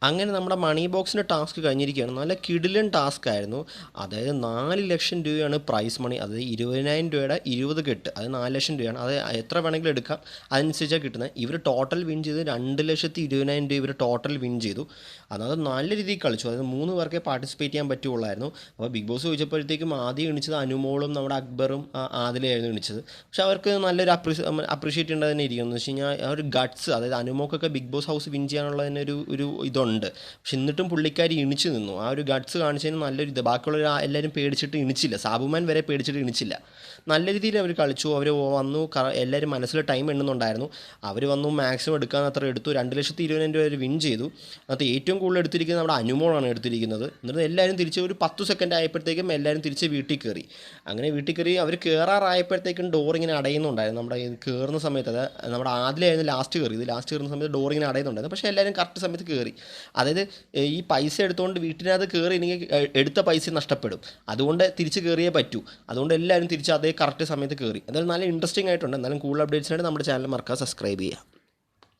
അങ്ങനെ നമ്മുടെ മണി ബോക്സിൻ്റെ ടാസ്ക് കഴിഞ്ഞിരിക്കുകയാണ്. നല്ല കിടിലൻ ടാസ്ക് ആയിരുന്നു. അതായത് 4,00,000 രൂപയാണ് പ്രൈസ് മണി. അതായത് 20,000 രൂപയുടെ 20 കെട്ട്. അത് 4,00,000 രൂപയാണ്. അത് എത്ര വേണമെങ്കിലും എടുക്കാം. അതനുസരിച്ചാണ് കിട്ടുന്നത്. ഇവർ ടോട്ടൽ വിൻ ചെയ്ത് 2,20,000 രൂപ ഇവർ ടോട്ടൽ വിൻ ചെയ്തു. അതായത് നല്ല രീതിയിൽ കളിച്ചു. അതായത് 3 പേർക്കേ പാർട്ടിസിപ്പേറ്റ് ചെയ്യാൻ പറ്റുള്ളായിരുന്നു. അപ്പോൾ ബിഗ് ബോസ് ചോദിച്ചപ്പോഴത്തേക്കും ആദ്യം എണിച്ചത് അനുമോളും നമ്മുടെ അക്ബറും ആദിലയായിരുന്നു എണിച്ചത്. പക്ഷെ അവർക്ക് നല്ലൊരു അപ്രീഷിയേറ്റ് ചെയ്യേണ്ടത് തന്നെ ഇരിക്കുന്നു. എന്ന് വെച്ച് കഴിഞ്ഞാൽ ആ ഒരു ഗട്ട്സ്, അതായത് അനുമോക്കൊക്കെ ബിഗ് ബോസ് ഹൗസ് വിൻ ചെയ്യാനുള്ളതിന് ഒരു ഇതുണ്ട്. പക്ഷെ എന്നിട്ടും പുള്ളിക്കാരി ഇണിച്ചു നിന്നു. ആ ഒരു ഗട്ട്സ് കാണിച്ചതിന് നല്ലൊരു ഇത്. ബാക്കിയുള്ളവർ എല്ലാവരും പേടിച്ചിട്ട് ഇണിച്ചില്ല. സാബുമാൻ വരെ പേടിച്ചിട്ട് ഇണിച്ചില്ല. നല്ല രീതിയിൽ അവർ കളിച്ചു. അവർ വന്നു, എല്ലാവരും മനസ്സിൽ ടൈം എണ്ണുന്നുണ്ടായിരുന്നു. അവർ വന്നു, മാക്സിമം എടുക്കാൻ അത്ര എടുത്തു. 2,20,000 രൂപ അവർ വിൻ ചെയ്തു. അതിനകത്ത് ഏറ്റവും കൂടുതൽ എടുത്തിരിക്കുന്നത് നമ്മുടെ അനുമോളാണ് എടുത്തിരിക്കുന്നത്. എന്നിട്ട് എല്ലാവരും തിരിച്ച് ഒരു 10 സെക്കൻഡ് ആയപ്പോഴത്തേക്കും എല്ലാവരും തിരിച്ച് വീട്ടിൽ കയറി. അങ്ങനെ വീട്ടിൽ കയറി അവർ കയറാറായപ്പോഴത്തേക്കും ഡോർ ഇങ്ങനെ അടയുന്നുണ്ടായിരുന്നു. നമ്മുടെ കയറുന്ന സമയത്ത്, അത് നമ്മുടെ ആദ്യമായിരുന്നു ലാസ്റ്റ് കയറി. ഇത് ലാസ്റ്റ് കയറുന്ന സമയത്ത് ഡോർ ഇങ്ങനെ അടയുന്നുണ്ടായിരുന്നു. പക്ഷേ എല്ലാവരും കറക്റ്റ് സമയത്ത് കയറി. അതായത് ഈ പൈസ എടുത്തുകൊണ്ട് വീട്ടിനകത്ത് കയറിയില്ലെങ്കിൽ എടുത്ത പൈസ നഷ്ടപ്പെടും. അതുകൊണ്ട് തിരിച്ച് കയറിയേ പറ്റൂ. അതുകൊണ്ട് എല്ലാവരും തിരിച്ച് അതേ കറക്റ്റ് സമയത്ത് കയറി. എന്തായാലും നല്ല ഇൻട്രസ്റ്റിംഗ് ആയിട്ടുണ്ട്. എന്നാലും കൂടുതൽ അപ്ഡേറ്റ്സിനായിട്ട് നമ്മുടെ ചാനൽ മറക്കാതെ സബ്സ്ക്രൈബ് ചെയ്യുക.